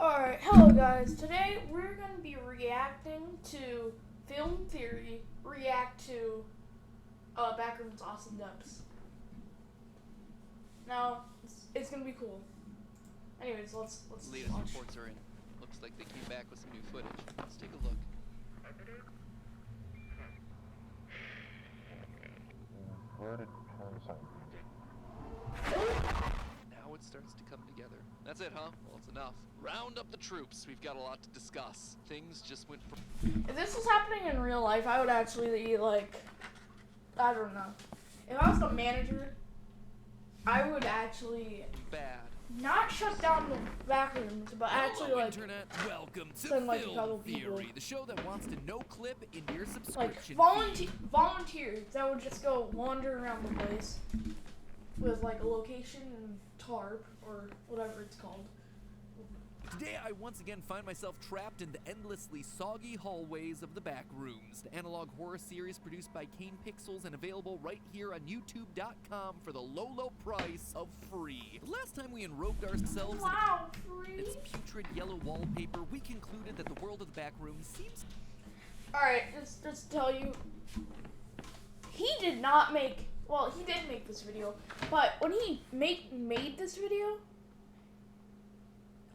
Alright, hello guys. Today we're going to be reacting to Film Theory react to Backrooms Awesome Dubs. Now, it's going to be cool. Anyways, let's Latest launch. reports are in. Looks like they came back with some new footage. Let's take a look. Now it starts to come together. That's it, huh? Well, it's enough. Round up the troops. We've got a lot to discuss. Things just went from... If this was happening in real life, I would actually, I don't know. If I was the manager, I would actually bad. not shut down the Backrooms, but actually, Hello, Internet. Welcome to send, a Film couple Theory, people. the show that wants to no-clip in your subscription feed. Volunteers that would just go wander around the place with, a location and tarp, or whatever it's called. Today, I once again find myself trapped in the endlessly soggy hallways of the Backrooms, the analog horror series produced by Kane Pixels and available right here on YouTube.com for the low, low price of free. The last time we enrobed ourselves in its putrid yellow wallpaper, we concluded that the world of the Backrooms seems... Alright, just to tell you, he did not make, well, he did make this video, but when he made this video,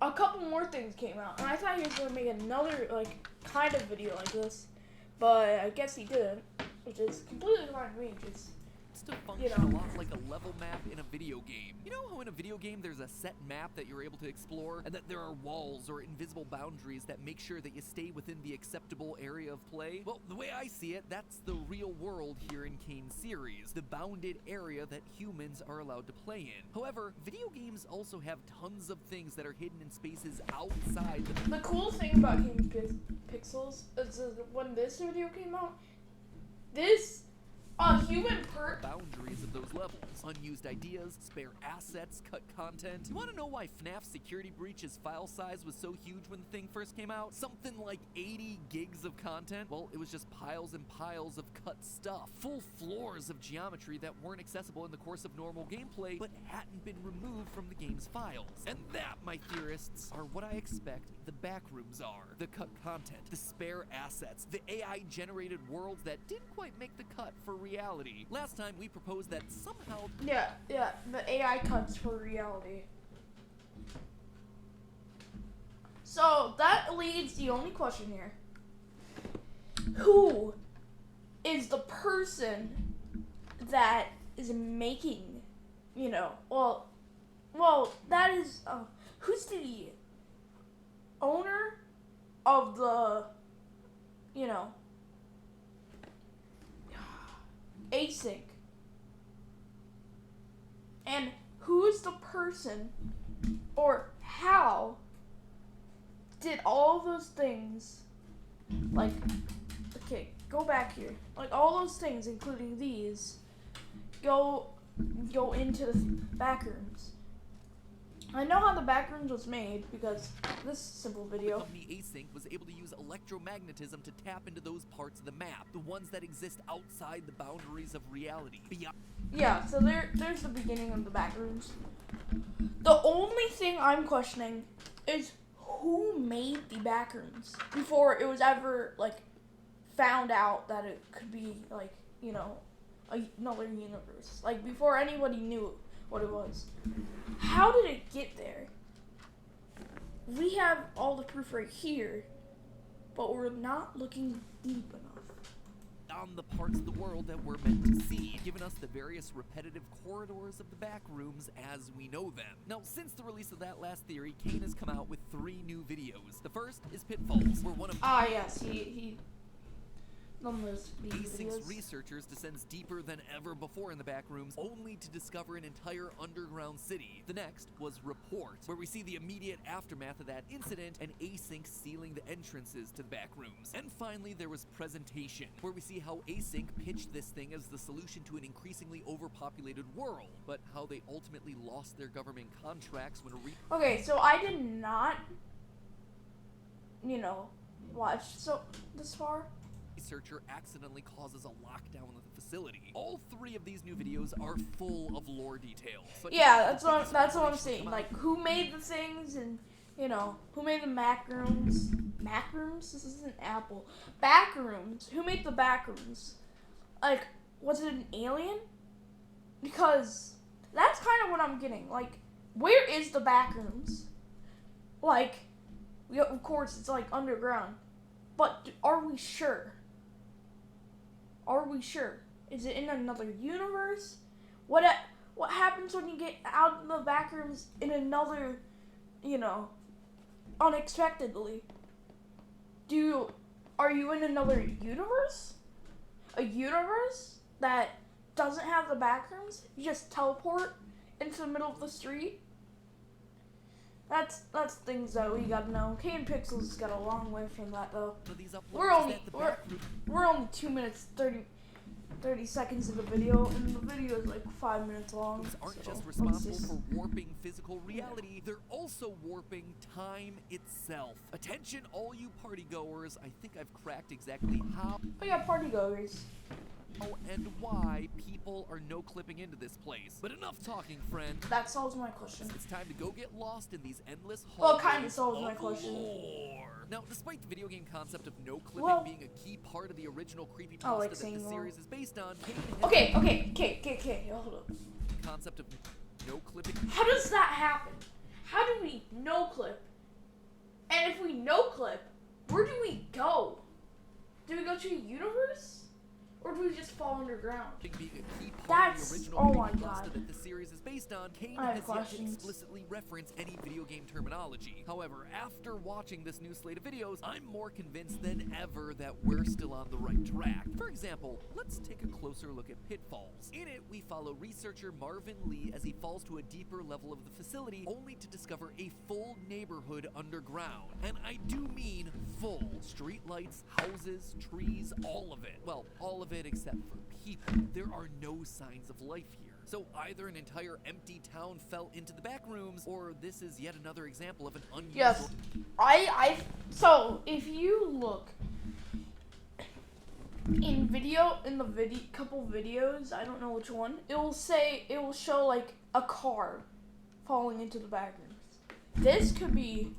a couple more things came out, and I thought he was going to make another, kind of video like this, but I guess he didn't, which is completely fine with me, just, to function a lot like a level map in a video game. You know how in a video game there's a set map that you're able to explore, and that there are walls or invisible boundaries that make sure that you stay within the acceptable area of play? Well, the way I see it, that's the real world here in Kane's series, the bounded area that humans are allowed to play in. However, video games also have tons of things that are hidden in spaces outside the cool thing about Kane Pixels is that when this video came out, this human boundaries of those levels. Unused ideas, spare assets, cut content. You want to know why FNAF's Security Breach's file size was so huge when the thing first came out? Something like 80 gigs of content? Well, it was just piles and piles of cut stuff. Full floors of geometry that weren't accessible in the course of normal gameplay, but hadn't been removed from the game's files. And that, my theorists, are what I expect the Backrooms are. The cut content, the spare assets, the AI-generated worlds that didn't quite make the cut for reality. Last time we proposed that somehow... Yeah, the AI cuts for reality. So, that leads the only question here. Who is the person that is making, that is, who's the owner of the, async? And who's the person, or how did all those things, okay, go back here. All those things, including these, go into the Backrooms. I know how the Backrooms was made because this simple video. The company Async was able to use electromagnetism to tap into those parts of the map, the ones that exist outside the boundaries of reality. Yeah, so there's the beginning of the Backrooms. The only thing I'm questioning is who made the Backrooms before it was ever found out that it could be another universe. Before anybody knew what it was. How did it get there? We have all the proof right here, but we're not looking deep enough on the parts of the world that we're meant to see, giving us the various repetitive corridors of the Backrooms as we know them. Now, since the release of that last theory, Kane has come out with 3 new videos. The first is Pitfalls, where one of yes, he Async's researchers descends deeper than ever before in the Backrooms, only to discover an entire underground city. The next was Report, where we see the immediate aftermath of that incident and Async sealing the entrances to the Backrooms. And finally, there was Presentation, where we see how Async pitched this thing as the solution to an increasingly overpopulated world, but how they ultimately lost their government contracts when Okay, so I did not, watch this far. Researcher accidentally causes a lockdown of the facility. All 3 of these new videos are full of lore details. But yeah, that's what I'm saying. Who made the things, and you know, who made the Macrooms? Macrooms? This isn't Apple. Backrooms. Who made the Backrooms? Like, was it an alien? Because that's kind of what I'm getting. Like, where is the Backrooms? Like, of course, it's like underground. But are we sure? Are we sure? Is it in another universe? What happens when you get out of the Backrooms in another, you know, unexpectedly? Are you in another universe? A universe that doesn't have the Backrooms? You just teleport into the middle of the street? That's things that we gotta know. K and Pixels got a long way from that though. We're only 2 minutes 30 seconds of the video, and the video is like 5 minutes long. These aren't just responsible for warping physical reality, they're also warping time itself. Attention all you party goers, I think I've cracked exactly how We got party goers. and why people are no-clipping into this place. But enough talking, friend. That solves my question. It's time to go get lost in these endless Well, hallways it kinda solves my of question. lore. Now, despite the video game concept of no-clipping Well, being a key part of the original creepypasta I like that saying the well. series is based on, Okay, hold up. concept of no-clipping. How does that happen? How do we no clip? And if we no clip, where do we go? Do we go to a universe? Or do we just fall underground? Being a key part That's- of the original oh my creepypasta God. that the series is based on, Kane I have has yet to questions. explicitly reference any video game terminology. However, after watching this new slate of videos, I'm more convinced than ever that we're still on the right track. For example, let's take a closer look at Pitfalls. In it, we follow researcher Marvin Lee as he falls to a deeper level of the facility, only to discover a full neighborhood underground. And I do mean full. Streetlights, houses, trees, all of it. Well, all of it except for people. There are no signs of life here. So either an entire empty town fell into the back rooms, or this is yet another example of an unusual... Yes. So, if you look in the couple videos, I don't know which one, it will show like a car falling into the back rooms. This could be,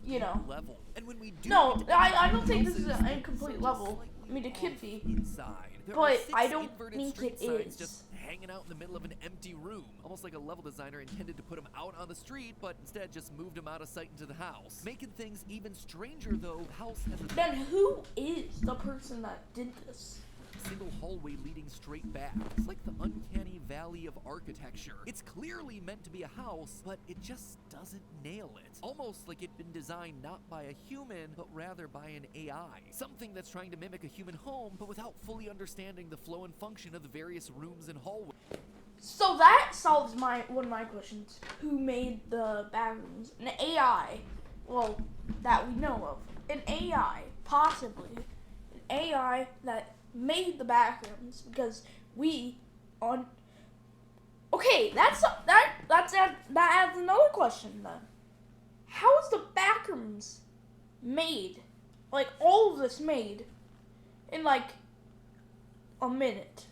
you know, level. And when we do no, get to I don't think this is houses, an they're incomplete just level. slightly I mean, it could off be. inside. There But are 6 I don't inverted think street it signs is. just hanging out in the middle of an empty room. Almost like a level designer intended to put them out on the street, but instead just moved them out of sight into the house. Making things even stranger though, the house has a Then who is the person that did this? single hallway leading straight back. It's like the uncanny valley of architecture. It's clearly meant to be a house, but it just doesn't nail it. Almost like it'd been designed not by a human, but rather by an AI. Something that's trying to mimic a human home, but without fully understanding the flow and function of the various rooms and hallways. So that solves one of my questions. Who made the bathrooms? An AI. Well, that we know of. An AI, possibly. An AI that made the bathrooms because Okay, that adds another question then. How is the bathrooms made? Like all of this made in like a minute.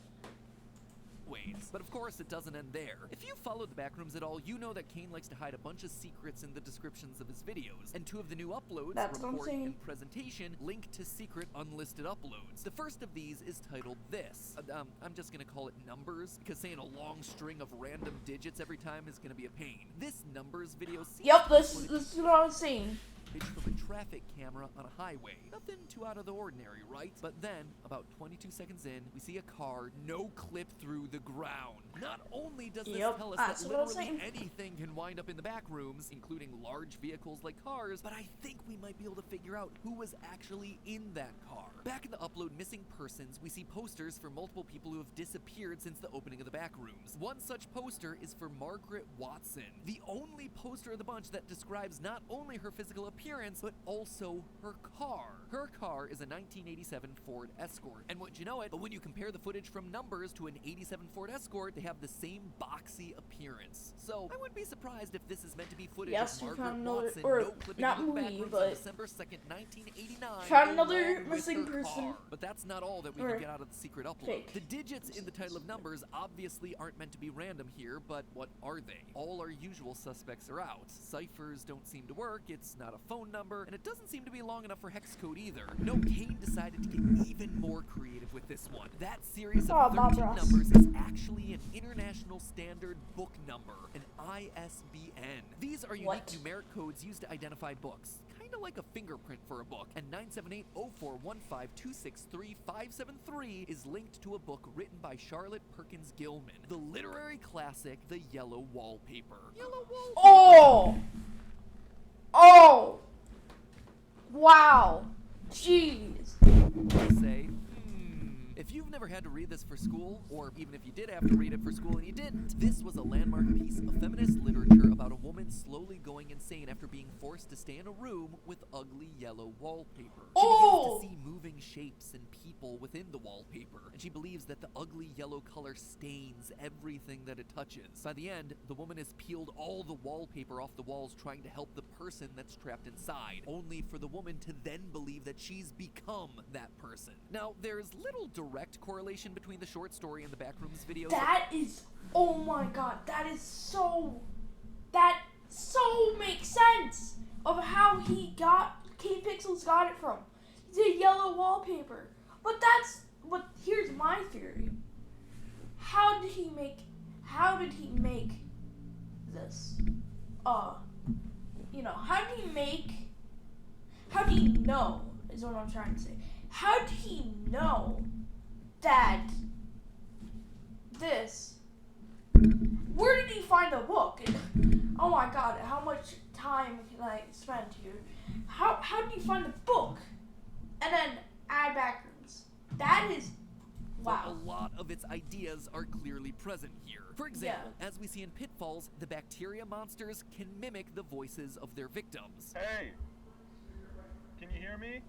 But of course, it doesn't end there. If you followed the backrooms at all, you know that Kane likes to hide a bunch of secrets in the descriptions of his videos, and 2 of the new uploads, That's what I'm report saying. and presentation, link to secret unlisted uploads. The first of these is titled This. I'm just gonna call it Numbers, because saying a long string of random digits every time is gonna be a pain. This Numbers video seems Yep, to this is what I was saying. from a traffic camera on a highway. Nothing too out of the ordinary, right? But then, about 22 seconds in, we see a car no-clip through the ground. Not only does this Yep, tell us that's that what I was literally saying. anything can wind up in the back rooms, including large vehicles like cars, but I think we might be able to figure out who was actually in that car. Back in the upload Missing Persons, we see posters for multiple people who have disappeared since the opening of the back rooms. One such poster is for Margaret Watson, the only poster of the bunch that describes not only her physical appearance, but also her car. Her car is a 1987 Ford Escort. And wouldn't you know it, but when you compare the footage from Numbers to an 87 Ford Escort, they have the same boxy appearance. So I wouldn't be surprised if this is meant to be footage Yes, of we Margaret found another, Watson or no-clipping not into the movie, Backrooms on but December 2nd, 1989. found another along with missing her person. car. But that's not all that we Or can get out of the secret upload. fake. The digits in the title of Numbers obviously aren't meant to be random here, but what are they? All our usual suspects are out. Ciphers don't seem to work, it's not a phone number, and it doesn't seem to be long enough for hex code either. No, Kane decided to get even more creative with this one. That series of 13 numbers is actually an international standard book number, an ISBN. These are unique numeric codes used to identify books. Kind of like a fingerprint for a book, and 978-0415-263-573 is linked to a book written by Charlotte Perkins Gilman, the literary classic, The Yellow Wallpaper. Yellow Wallpaper! Oh! Oh! Wow! Jeez. I say, if you've never had to read this for school, or even if you did have to read it for school and you didn't, this was a landmark piece of feminist literature about a woman slowly going insane after being forced to stay in a room with ugly yellow wallpaper. She begins to see moving shapes and people within the wallpaper, and she believes that the ugly yellow color stains everything that it touches. By the end, the woman has peeled all the wallpaper off the walls trying to help the person that's trapped inside, only for the woman to then believe that she's become that person. Now, there's little direct correlation between the short story and the Backrooms videos. That is, oh my god, that so makes sense of how K-Pixels got it from. The yellow wallpaper. But here's my theory. How did he make this? How did he know, is what I'm trying to say. How did he know that this, where did he find the book? Oh my god, how much time can I spend here? How did he find the book? And then add Backrooms. That is, wow. A lot of its ideas are clearly present here. For example, as we see in Pitfalls, the bacteria monsters can mimic the voices of their victims. Hey, can you hear me?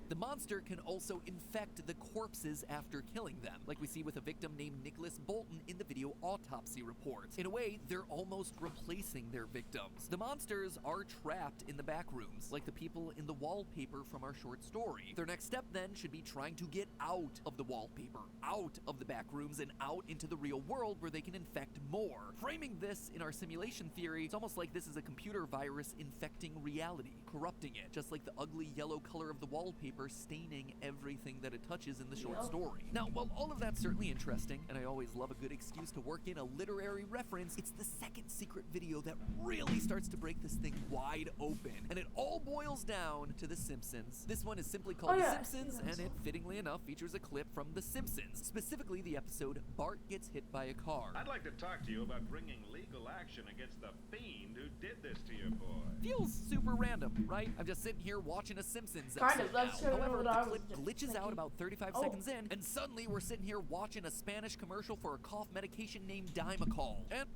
The monster can also infect the corpses after killing them, like we see with a victim named Nicholas Bolton in the video autopsy report. In a way, they're almost replacing their victims. The monsters are trapped in the Backrooms, like the people in the wallpaper from our short story. Their next step then should be trying to get out of the wallpaper, out of the Backrooms, and out into the real world where they can infect more. Framing this in our simulation theory, it's almost like this is a computer virus infecting reality, corrupting it, just like the ugly yellow color of the wallpaper staining everything that it touches in the short story. Now, while all of that's certainly interesting, and I always love a good excuse to work in a literary reference, it's the second secret video that really starts to break this thing wide open, and it all boils down to The Simpsons. This one is simply called The Simpsons, and it, fittingly enough, features a clip from The Simpsons, specifically the episode Bart Gets Hit by a Car. I'd like to talk to you about bringing legal action against the fiend who did this to your boy. Feels super random, right? I'm just sitting here watching a Simpsons Kind episode of, that's now. However, what I the was clip glitches out about 35 seconds in, and suddenly we're sitting here watching a Spanish commercial for a cough medication named Dimacol. And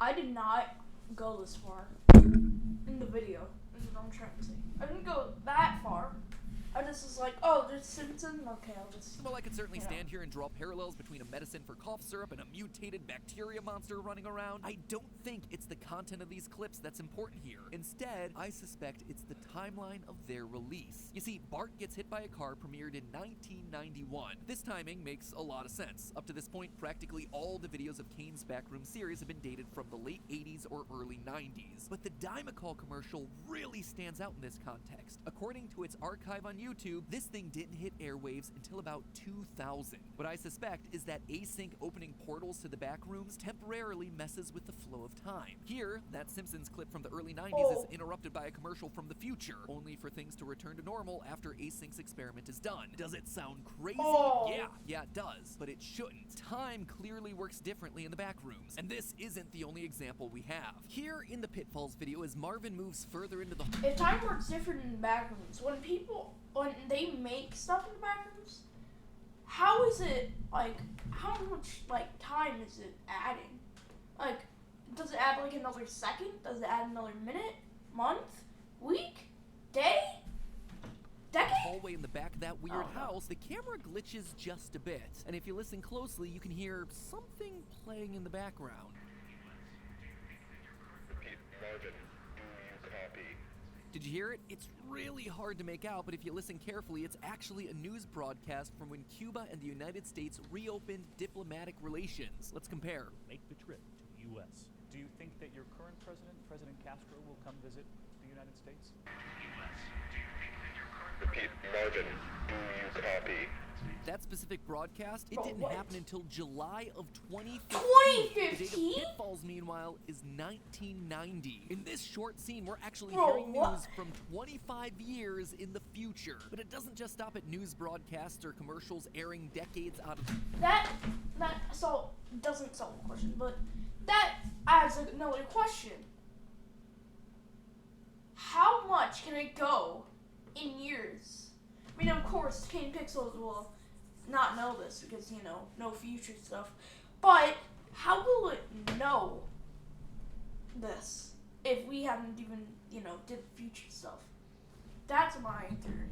I did not go this far in the video, is what I'm trying to say. I didn't go that far. I just was like, oh, there's Simpson? Okay, I'll just... Well, I could certainly stand here and draw parallels between a medicine for cough syrup and a mutated bacteria monster running around. I don't think it's the content of these clips that's important here. Instead, I suspect it's the timeline of their release. You see, Bart Gets Hit by a Car premiered in 1991. This timing makes a lot of sense. Up to this point, practically all the videos of Kane's Backroom series have been dated from the late 80s or early 90s. But the Dimacol commercial really stands out in this context. According to its archive on YouTube, this thing didn't hit airwaves until about 2000. What I suspect is that async opening portals to the Backrooms temporarily messes with the flow of time. Here, that Simpsons clip from the early 90s is interrupted by a commercial from the future, only for things to return to normal after async's experiment is done. Does it sound crazy? Yeah, it does, but it shouldn't. Time clearly works differently in the Backrooms, and this isn't the only example we have. Here in the Pitfalls video, as Marvin moves further into the... If time works different in the Backrooms, when they make stuff in the Backrooms, how is it, like, how much, like, time is it adding? Like, does it add, like, another second? Does it add another minute? Month? Week? hallway in the back of that weird house, the camera glitches just a bit. And if you listen closely, you can hear something playing in the background. Repeat, Marvin, do you copy? Did you hear it? It's really hard to make out, but if you listen carefully, it's actually a news broadcast from when Cuba and the United States reopened diplomatic relations. Let's compare. Make the trip to the U.S. Do you think that your current president, President Castro, will come visit the United States? Repeat, Marvin, do you copy? That specific broadcast, it Bro, didn't what? happen until July of 2015. 2015? The date of Pitfalls, meanwhile, is 1990. In this short scene, we're actually Bro, hearing what? news from 25 years in the future. But it doesn't just stop at news broadcasts or commercials airing decades out of... That doesn't solve the question, but that adds another question. How much can it go in years? I mean, of course, King Pixels will not know this because, you know, no future stuff. But how will it know this if we haven't even, you know, did future stuff? That's my theory.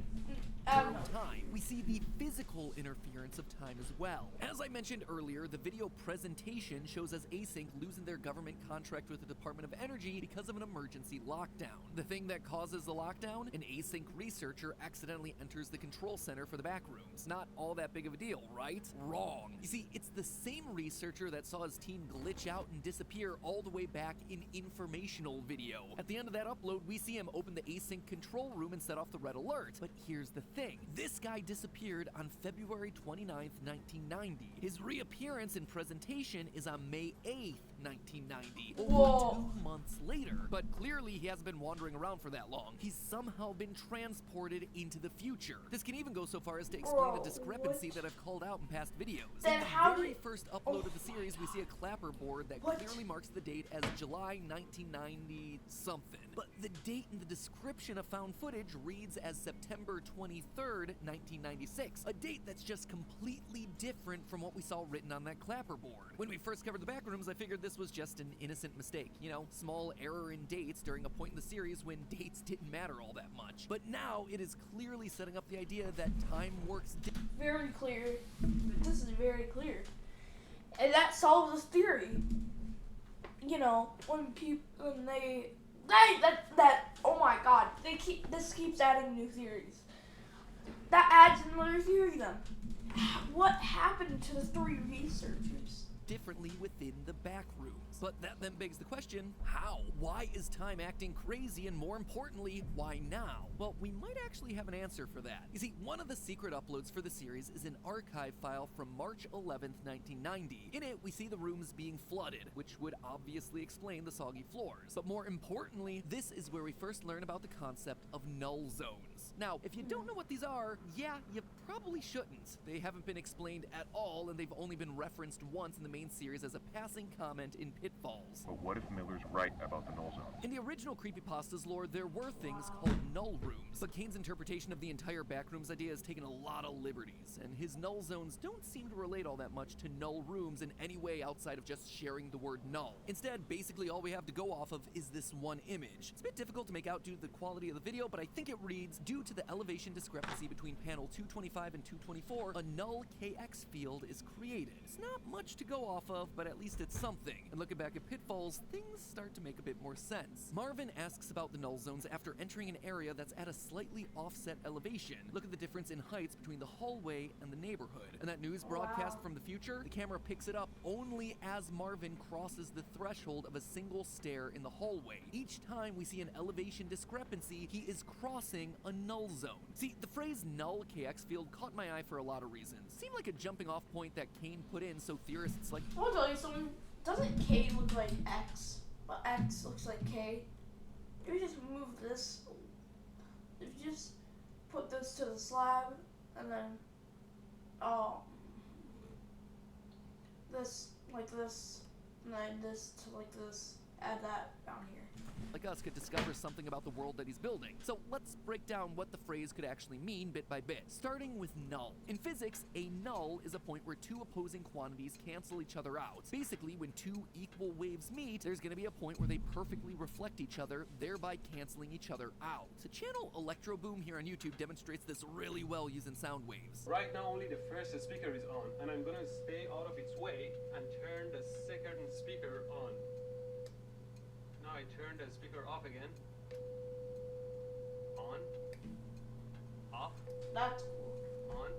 I don't know. Time, we see the physical interference of time as well. As I mentioned earlier, the video presentation shows us Async losing their government contract with the Department of Energy because of an emergency lockdown. The thing that causes the lockdown? An Async researcher accidentally enters the control center for the backrooms. Not all that big of a deal, right? Wrong. You see, it's the same researcher that saw his team glitch out and disappear all the way back in informational video. At the end of that upload, we see him open the Async control room and set off the red alert. But here's the thing. This guy disappeared on February 29th, 1990. His reappearance and presentation is on May 8th, 1990, over Whoa. 2 months later. But clearly he hasn't been wandering around for that long. He's somehow been transported into the future. This can even go so far as to explain Bro, a discrepancy what? that I've called out in past videos. Then in the how very did- first upload of the series, we see a clapper board that What? clearly marks the date as July 1990 something. But the date in the description of found footage reads as September 23rd, 1996, a date that's just completely different from what we saw written on that clapper board. When we first covered the backrooms, I figured this was just an innocent mistake, you know, small error in dates during a point in the series when dates didn't matter all that much. But now it is clearly setting up the idea that time works Very clear. This is very clear. And that solves this theory. You know, when oh my god, this keeps adding new theories. That adds another theory then. What happened to the 3 researchers? differently within the back rooms. But that then begs the question, how? Why is time acting crazy, and more importantly, why now? Well, we might actually have an answer for that. You see, one of the secret uploads for the series is an archive file from March 11th, 1990. In it, we see the rooms being flooded, which would obviously explain the soggy floors. But more importantly, this is where we first learn about the concept of null zones. Now, if you don't know what these are, yeah, you probably shouldn't. They haven't been explained at all, and they've only been referenced once in the main series as a passing comment in Pitfalls. But what if Miller's right about the null zones? In the original Creepypasta's lore, there were things called null rooms, but Kane's interpretation of the entire backrooms idea has taken a lot of liberties, and his null zones don't seem to relate all that much to null rooms in any way outside of just sharing the word null. Instead, basically all we have to go off of is this one image. It's a bit difficult to make out due to the quality of the video, but I think it reads, due to the elevation discrepancy between panel 225 and 224, a null KX field is created. It's not much to go off of, but at least it's something. And looking back at Pitfalls, things start to make a bit more sense. Marvin asks about the null zones after entering an area that's at a slightly offset elevation. Look at the difference in heights between the hallway and the neighborhood. And that news broadcast from the future, the camera picks it up only as Marvin crosses the threshold of a single stair in the hallway. Each time we see an elevation discrepancy, he is crossing a null zone. See, the phrase null KX field caught my eye for a lot of reasons. Seemed like a jumping off point that Kane put in so theorists like... I'll tell you something. Doesn't K look like X? But X looks like K. If you just move this, if you just put this to the slab, and then, this like this, and then this to like this, add that down here. like us could discover something about the world that he's building. So let's break down what the phrase could actually mean bit by bit, starting with null. In physics, a null is a point where two opposing quantities cancel each other out. Basically, when two equal waves meet, there's going to be a point where they perfectly reflect each other, thereby canceling each other out. The channel Electro Boom here on YouTube demonstrates this really well using sound waves. Right now only the first speaker is on, and I'm gonna stay out of its way and turn the second speaker on. Now I turn the speaker off again. On. Off. That's cool. On.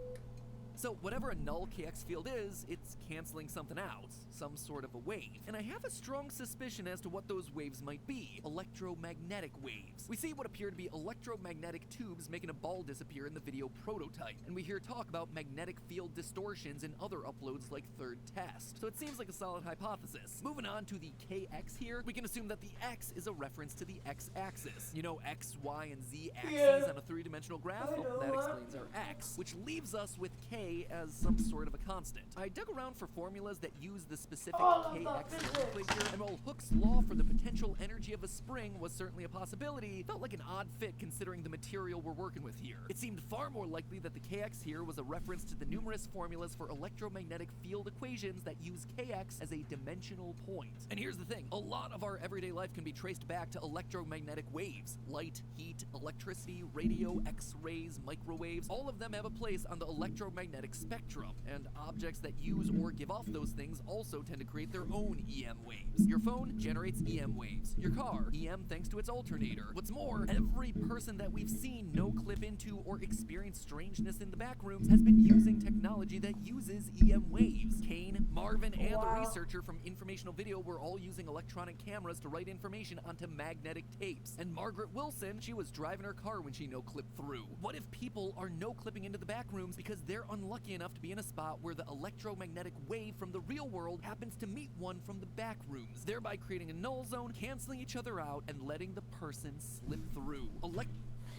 So whatever a null KX field is, it's canceling something out, some sort of a wave. And I have a strong suspicion as to what those waves might be: electromagnetic waves. We see what appear to be electromagnetic tubes making a ball disappear in the video prototype, and we hear talk about magnetic field distortions in other uploads like Third Test. So it seems like a solid hypothesis. Moving on to the KX here, we can assume that the X is a reference to the X-axis. You know, X, Y, and Z axes on a three-dimensional graph? Well, that explains our X, which leaves us with K as some sort of a constant. I dug around for formulas that use the specific KX nomenclature, and while Hooke's law for the potential energy of a spring was certainly a possibility, it felt like an odd fit considering the material we're working with here. It seemed far more likely that the KX here was a reference to the numerous formulas for electromagnetic field equations that use KX as a dimensional point. And here's the thing, a lot of our everyday life can be traced back to electromagnetic waves. Light, heat, electricity, radio, X-rays, microwaves, all of them have a place on the electromagnetic spectrum, and objects that use or give off those things also tend to create their own EM waves. Your phone generates EM waves. Your car, EM thanks to its alternator. What's more, every person that we've seen no clip into or experience strangeness in the backrooms has been using technology that uses EM waves. Kane, Marvin, and the researcher from Informational Video were all using electronic cameras to write information onto magnetic tapes. And Margaret Wilson, she was driving her car when she no-clipped through. What if people are no-clipping into the backrooms because they're unlucky enough to be in a spot where the electromagnetic wave from the real world happens to meet one from the backrooms, thereby creating a null zone, canceling each other out, and letting the person slip through?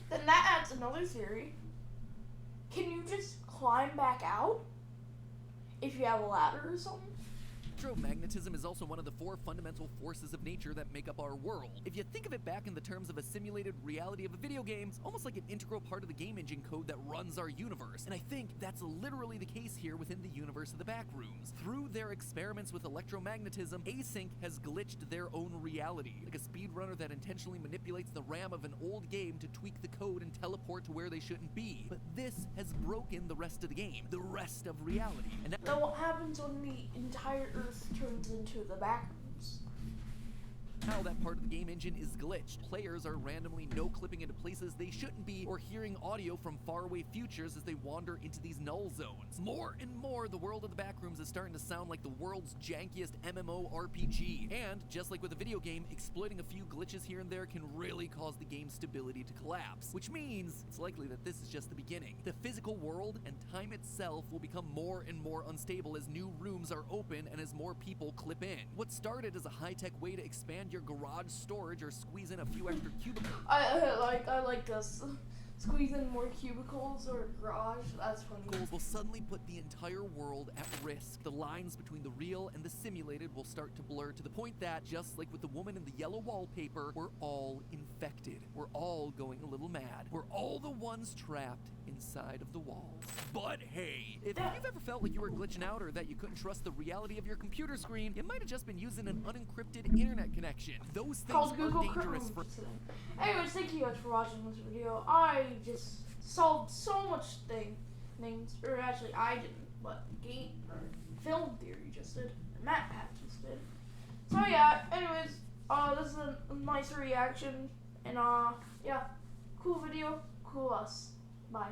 Then that adds another theory. Can you just climb back out if you have a ladder or something? Electromagnetism is also one of the four fundamental forces of nature that make up our world. If you think of it back in the terms of a simulated reality of a video game, it's almost like an integral part of the game engine code that runs our universe. And I think that's literally the case here within the universe of the Backrooms. Through their experiments with electromagnetism, Async has glitched their own reality, like a speedrunner that intentionally manipulates the RAM of an old game to tweak the code and teleport to where they shouldn't be. But this has broken the rest of the game, the rest of reality. And Now what happens when the entire Earth turns into the Backrooms? now that part of the game engine is glitched. Players are randomly no-clipping into places they shouldn't be, or hearing audio from faraway futures as they wander into these null zones. More and more, the world of the Backrooms is starting to sound like the world's jankiest MMORPG. And, just like with a video game, exploiting a few glitches here and there can really cause the game's stability to collapse. Which means, it's likely that this is just the beginning. The physical world and time itself will become more and more unstable as new rooms are open and as more people clip in. What started as a high-tech way to expand your garage storage or squeeze in a few extra cubicles I like this. Squeeze in more cubicles or garage. That's funny. will suddenly put the entire world at risk. The lines between the real and the simulated will start to blur to the point that, just like with the woman in the yellow wallpaper, we're all infected. We're all going a little mad. We're all the ones trapped inside of the walls. But hey, if you've ever felt like you were glitching out or that you couldn't trust the reality of your computer screen, you might have just been using an unencrypted internet connection. Those things Called are Google dangerous Chrome. for... Anyways, thank you guys for watching this video. I just solved so much things, or actually I didn't, but film theory just did, and matpats just did. So yeah, anyways, this is a nice reaction, and yeah, cool video, cool us. Bye.